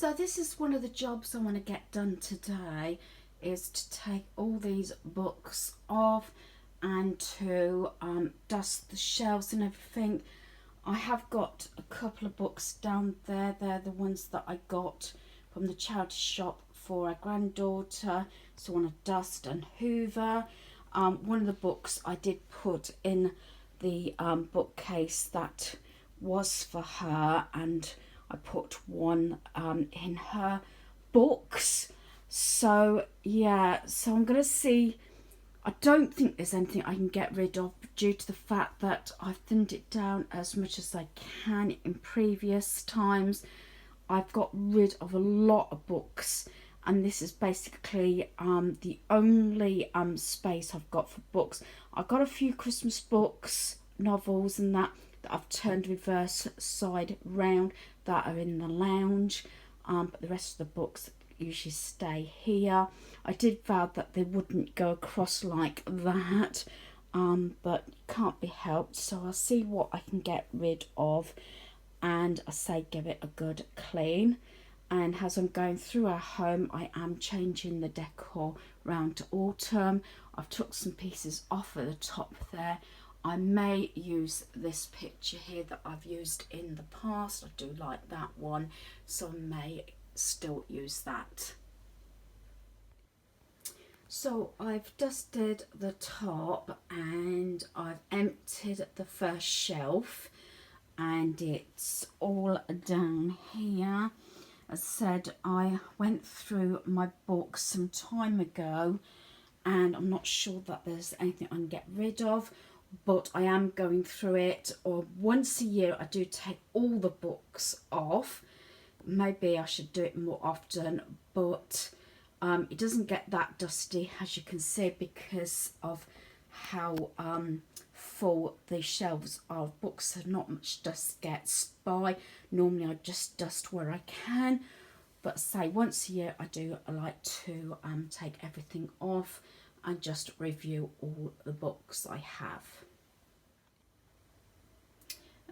So this is one of the jobs I want to get done today, is to take all these books off and to dust the shelves and everything. I have got a couple of books down there. They're the ones that I got from the charity shop for our granddaughter, so I want to dust and hoover. One of the books I did put in the bookcase that was for her, and I put one in her books. So yeah, so I'm gonna see. I don't think there's anything I can get rid of due to the fact that I've thinned it down as much as I can in previous times. I've got rid of a lot of books, and this is basically the only space I've got for books. I've got a few Christmas books, novels and that I've turned reverse side round that are in the lounge, but the rest of the books usually stay here. I did vow that they wouldn't go across like that, but can't be helped, so I'll see what I can get rid of, and I say give it a good clean. And as I'm going through our home, I am changing the decor round to autumn. I've took some pieces off at the top there. I may use this picture here that I've used in the past. I do like that one, so I may still use that. So I've dusted the top and I've emptied the first shelf, and it's all down here. As I said, I went through my books some time ago and I'm not sure that there's anything I can get rid of, but I am going through it. Or once a year I do take all the books off. Maybe I should do it more often, but it doesn't get that dusty, as you can see, because of how full the shelves are of books, so not much dust gets by. Normally I just dust where I can, but say once a year I like to take everything off and just review all the books I have.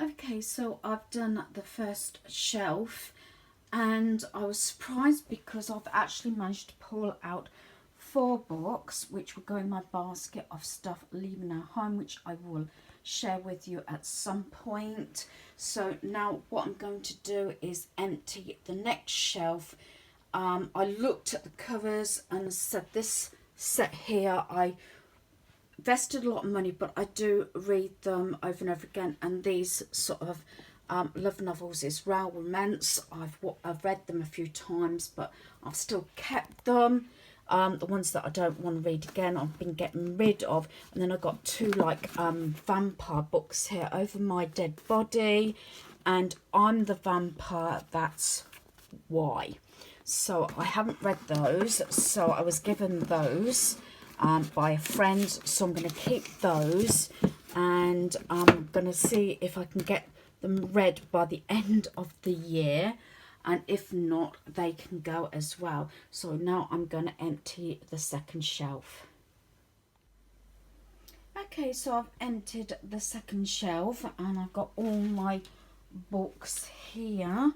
Okay, so I've done the first shelf, and I was surprised because I've actually managed to pull out 4 books which will go in my basket of stuff leaving our home, which I will share with you at some point. So now what I'm going to do is empty the next shelf. I looked at the covers and said this set here, I invested a lot of money, but I do read them over and over again, and these sort of love novels is Raoul Romance. I've read them a few times, but I've still kept them. The ones that I don't want to read again, I've been getting rid of. And then I got 2 like vampire books here, Over My Dead Body and I'm the Vampire, That's Why. So I haven't read those, so I was given those by a friend, so I'm going to keep those, and I'm going to see if I can get them read by the end of the year, and if not, they can go as well. So now I'm going to empty the second shelf. Okay, so I've emptied the second shelf and I've got all my books here.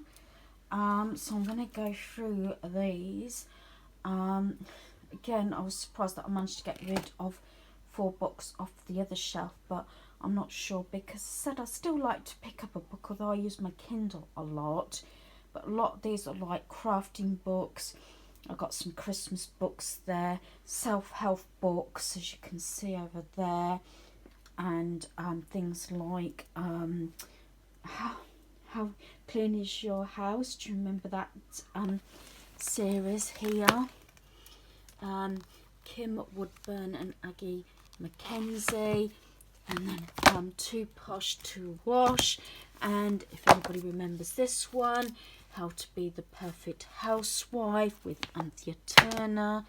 So I'm going to go through these. Again, I was surprised that I managed to get rid of 4 books off the other shelf, but I'm not sure, because I said I still like to pick up a book, although I use my Kindle a lot. But a lot of these are like crafting books. I've got some Christmas books there, self-help books, as you can see over there, and things like how clean is your house? Do you remember that series here? Kim Woodburn and Aggie Mackenzie, and then Too Posh to Wash, and if anybody remembers this one, How to Be the Perfect Housewife with Anthea Turner.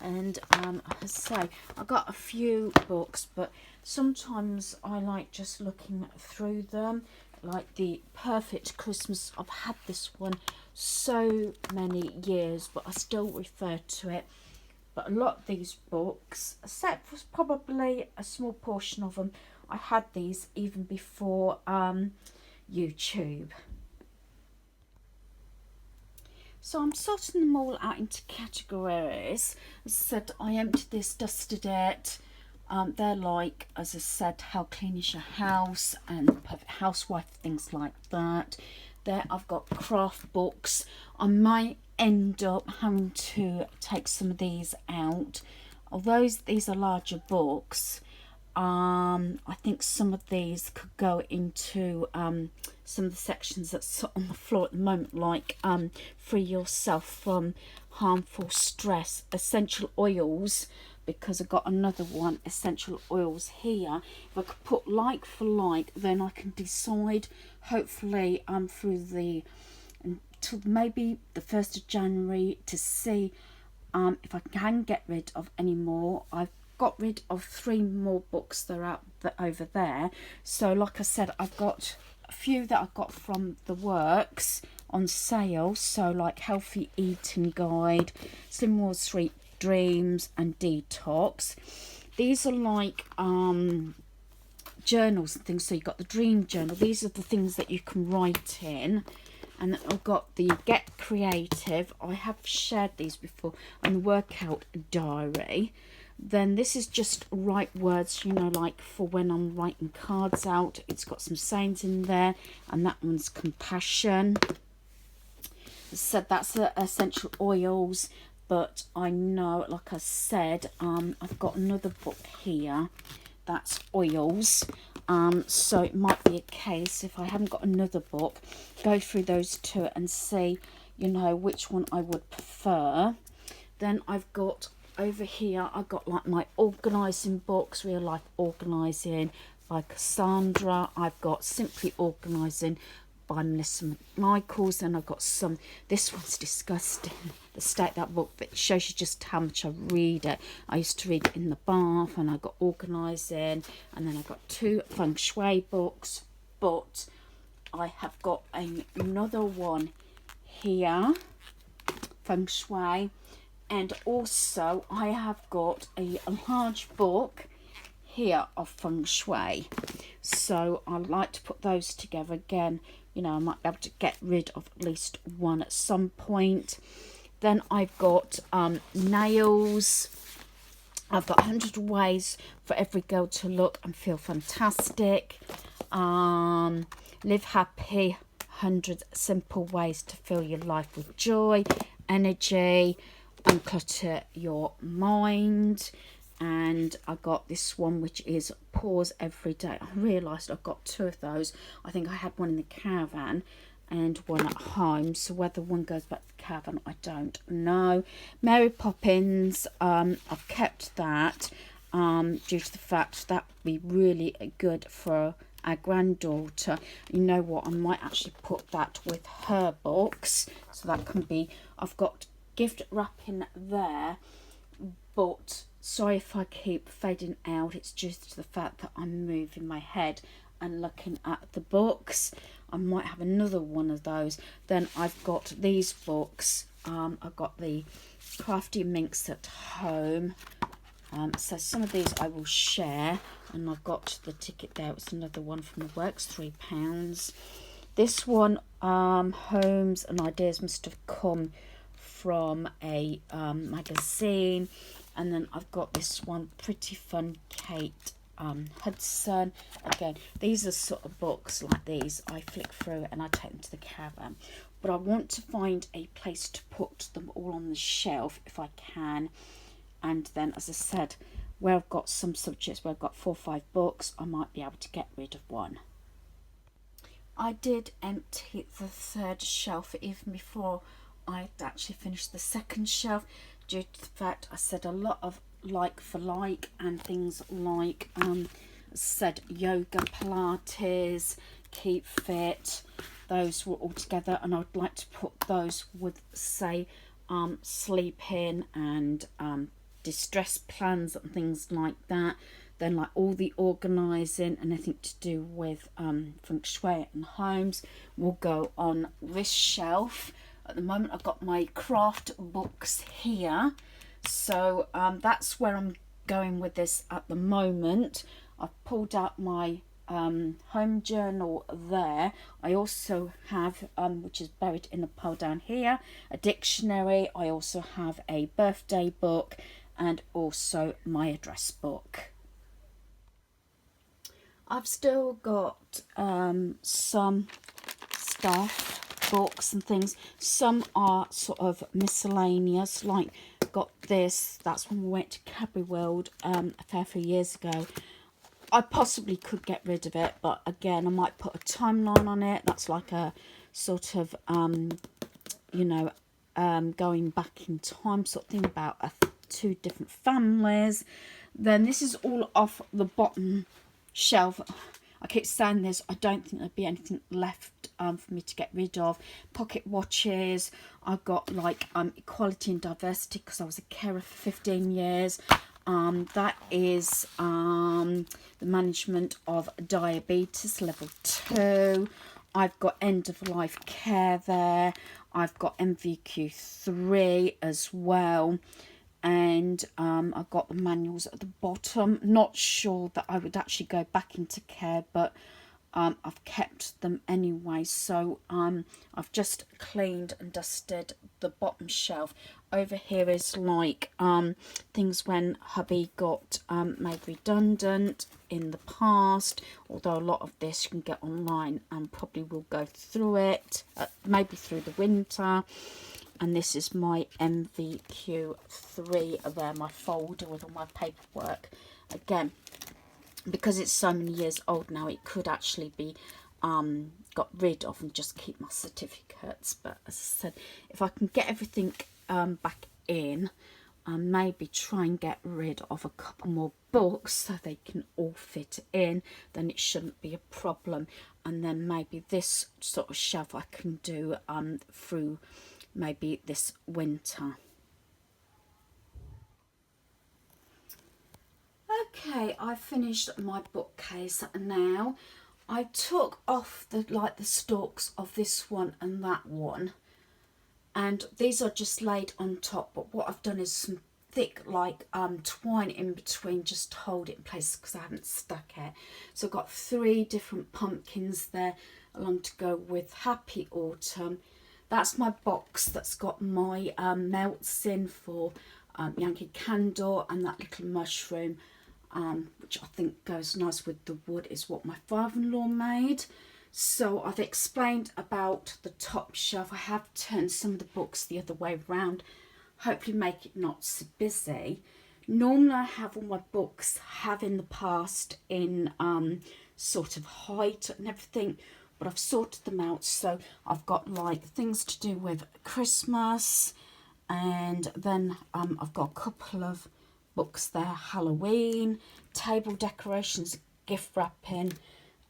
And as I say, I got a few books, but sometimes I like just looking through them, like the Perfect Christmas. I've had this one so many years, but I still refer to it. But a lot of these books, except for probably a small portion of them, I had these even before YouTube. So I'm sorting them all out into categories. As I said, I emptied this, dusted it. They're like, as I said, how clean is your house and perfect housewife, things like that. There I've got craft books. I might end up having to take some of these out. Although these are larger books, I think some of these could go into some of the sections that's on the floor at the moment, like free yourself from harmful stress, essential oils, because I've got another one, essential oils here. If I could put like for like, then I can decide, hopefully through the until maybe the 1st of January, to see if I can get rid of any more. I've got rid of 3 more books that are over there. So like I said, I've got a few that I got from the works on sale. So like Healthy Eating Guide, Slim Wall Street Dreams and Detox. These are like journals and things. So you've got the dream journal. These are the things that you can write in. And I've got the Get Creative. I have shared these before. And the Workout Diary. Then this is just write words, you know, like for when I'm writing cards out. It's got some sayings in there. And that one's compassion. So that's the essential oils. But I know, like I said, I've got another book here. That's oils. So it might be a case, if I haven't got another book, go through those 2 and see, you know, which one I would prefer. Then I've got over here, I've got like my organising books, Real Life Organising by Cassandra. I've got Simply Organising by Melissa McMichaels. And I've got some, this one's disgusting, the state that book, that shows you just how much I read it. I used to read it in the bath. And I got organising, and then I got 2 feng shui books. But I have got another one here, feng shui, and also I have got a large book here of feng shui. So I like to put those together again. You know, I might be able to get rid of at least one at some point. Then I've got nails. I've got 100 ways for every girl to look and feel fantastic. Live happy, 100 simple ways to fill your life with joy, energy, unclutter your mind. And I got this one, which is pause every day. I realised I've got 2 of those. I think I had one in the caravan and one at home. So whether one goes back to the caravan, I don't know. Mary Poppins, I've kept that due to the fact that would be really good for our granddaughter. You know what, I might actually put that with her books. So that can be, I've got gift wrapping there, but sorry if I keep fading out. It's just the fact that I'm moving my head and looking at the books. I might have another one of those. Then I've got these books. I've got the Crafty Minx at home. So some of these I will share. And I've got the ticket there. It's another one from the works, £3. This one, Homes and Ideas, must have come from a magazine. And then I've got this one, Pretty Fun Kate Hudson. Again, these are sort of books like these. I flick through and I take them to the caravan. But I want to find a place to put them all on the shelf if I can. And then, as I said, where I've got some subjects where I've got 4 or 5 books, I might be able to get rid of one. I did empty the 3rd shelf even before I'd actually finished the 2nd shelf, due to the fact I said a lot of like for like and things like said yoga, Pilates, keep fit, those were all together, and I'd like to put those with, say, sleeping and distress plans and things like that. Then like all the organising and anything to do with feng shui and homes will go on this shelf. At the moment I've got my craft books here, so that's where I'm going with this at the moment. I've pulled out my home journal there. I also have, which is buried in a pile down here, a dictionary. I also have a birthday book and also my address book. I've still got some stuff, books and things. Some are sort of miscellaneous, like got this. That's when we went to Cadbury World a fair few years ago. I possibly could get rid of it, but again, I might put a timeline on it. That's like a sort of, you know, going back in time sort of thing about two different families. Then this is all off the bottom shelf. I keep saying this, I don't think there'd be anything left for me to get rid of. Pocket watches. I've got like equality and diversity because I was a carer for 15 years. That is the management of diabetes level 2. I've got end of life care there. I've got MVQ3 as well. And I've got the manuals at the bottom. Not sure that I would actually go back into care, but I've kept them anyway. So I've just cleaned and dusted the bottom shelf. Over here is like things when hubby got made redundant in the past, although a lot of this you can get online and probably will go through it, maybe through the winter. And this is my MVQ3 there, my folder with all my paperwork. Again, because it's so many years old now, it could actually be got rid of and just keep my certificates. But as I said, if I can get everything back in, maybe try and get rid of a couple more books so they can all fit in, then it shouldn't be a problem. And then maybe this sort of shelf I can do through maybe this winter. Okay, I finished my bookcase now. I took off the stalks of this one and that one, and these are just laid on top, but what I've done is some thick twine in between just to hold it in place because I haven't stuck it. So I've got 3 different pumpkins there along to go with Happy Autumn. That's my box that's got my melts in for Yankee Candle, and that little mushroom, which I think goes nice with the wood, is what my father-in-law made. So I've explained about the top shelf. I have turned some of the books the other way around, hopefully make it not so busy. Normally I have all my books, have in the past, in sort of height and everything, but I've sorted them out. So I've got like things to do with Christmas, and then I've got a couple of books there, Halloween, table decorations, gift wrapping,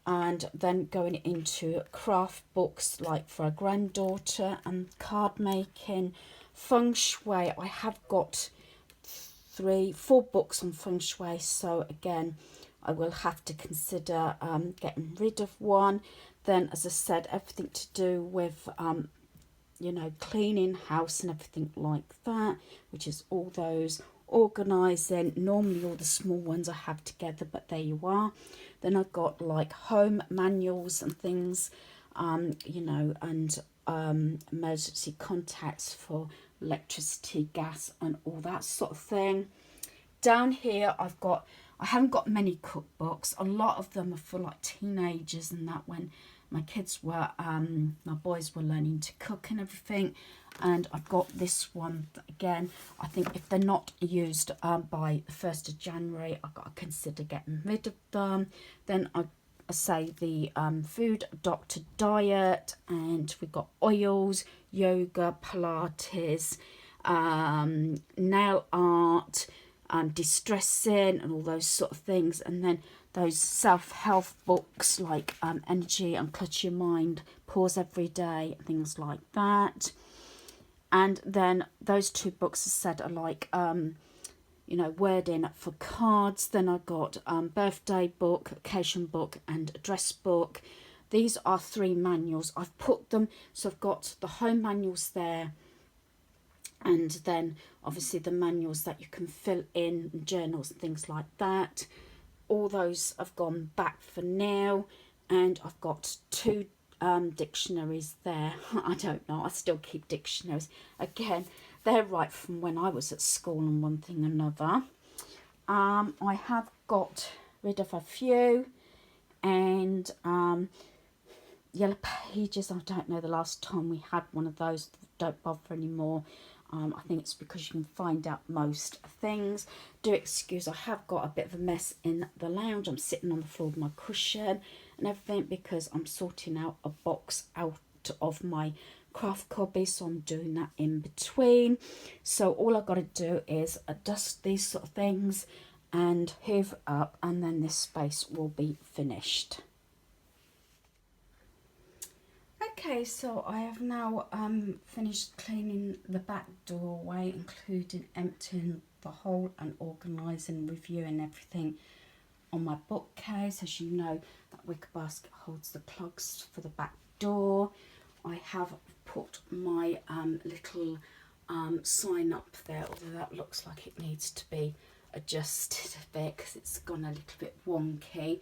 and then going into craft books like for a granddaughter and card making. Feng Shui, I have got 4 books on Feng Shui, so again I will have to consider getting rid of one. Then, as I said, everything to do with you know, cleaning house and everything like that, which is all those. Organising, normally all the small ones I have together, but there you are. Then I've got like home manuals and things, you know, and emergency contacts for electricity, gas and all that sort of thing. Down here I haven't got many cookbooks. A lot of them are for like teenagers and that, when my kids were my boys were learning to cook and everything. And I've got this one again. I think if they're not used by the 1st of January, I've got to consider getting rid of them. Then I say the Food Doctor Diet, and we've got oils, yoga, Pilates, nail art, distressing and all those sort of things. And then those self-help books like Energy and Clutch Your Mind, Pause Every Day, things like that. And then those 2 books, as I said, are like, you know, wording for cards. Then I've got birthday book, occasion book and address book. These are 3 manuals. I've put them, so I've got the home manuals there, and then obviously the manuals that you can fill in, journals and things like that. all those have gone back for now, and I've got two dictionaries there. I don't know, I still keep dictionaries. Again, they're right from when I was at school and one thing another. I have got rid of a few, and yellow pages, I don't know the last time we had one of those, don't bother anymore. I think it's because you can find out most things. Do excuse, I have got a bit of a mess in the lounge. I'm sitting on the floor with my cushion and everything because I'm sorting out a box out of my craft copy, so I'm doing that in between. So all I've got to do is dust these sort of things and hoover up, and then this space will be finished. Okay, so I have now finished cleaning the back doorway, including emptying the hole and organising, reviewing everything on my bookcase. As you know, that wicker basket holds the plugs for the back door. I have put my little sign up there, although that looks like it needs to be adjusted a bit because it's gone a little bit wonky.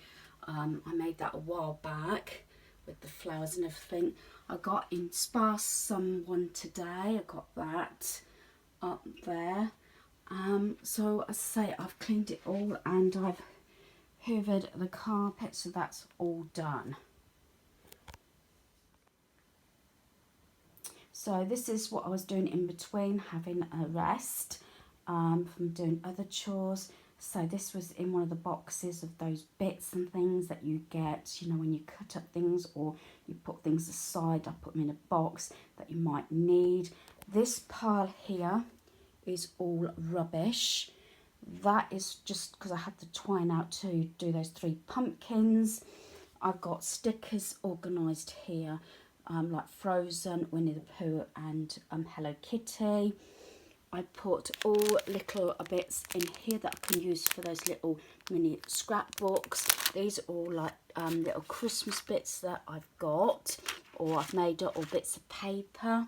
I made that a while back with the flowers and everything. I got in Sparse Someone today. I got that up there. So as I say, I've cleaned it all and I've hoovered the carpet, so that's all done. So this is what I was doing in between, having a rest from doing other chores. So this was in one of the boxes of those bits and things that you get, you know, when you cut up things or you put things aside. I put them in a box that you might need. This pile here is all rubbish. That is just because I had the twine out to do those 3 pumpkins. I've got stickers organised here, like Frozen, Winnie the Pooh and Hello Kitty. I put all little bits in here that I can use for those little mini scrapbooks. These are all like little Christmas bits that I've got or I've made up, or bits of paper.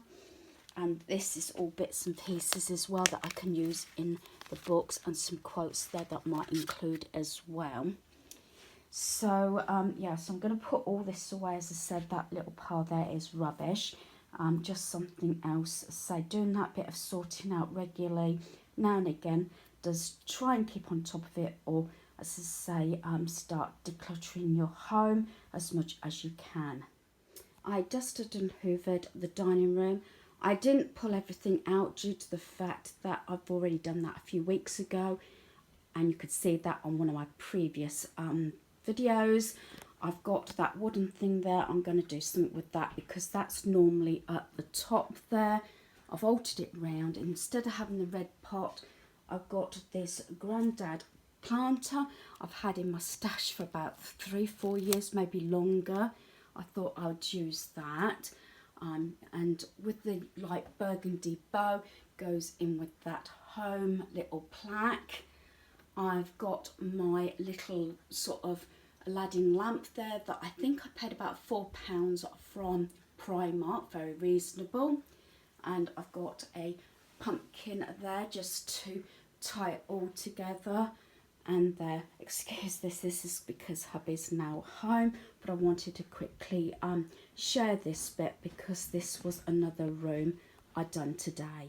And this is all bits and pieces as well that I can use in the books, and some quotes there that I might include as well. So yeah, so I'm going to put all this away. As I said, that little pile there is rubbish. Just something else. So doing that bit of sorting out regularly now and again does try and keep on top of it, or as I say, start decluttering your home as much as you can. I dusted and hoovered the dining room. I didn't pull everything out due to the fact that I've already done that a few weeks ago, and you could see that on one of my previous videos. I've got that wooden thing there. I'm going to do something with that because that's normally at the top there. I've altered it round. Instead of having the red pot, I've got this Grandad planter I've had in my stash for about 3-4 years, maybe longer. I thought I would use that. And with the light burgundy bow, goes in with that home little plaque. I've got my little sort of Aladdin lamp there that I think I paid about £4 from Primark, very reasonable. And I've got a pumpkin there just to tie it all together. And there, excuse this is because hubby's now home, but I wanted to quickly share this bit because this was another room I'd done today.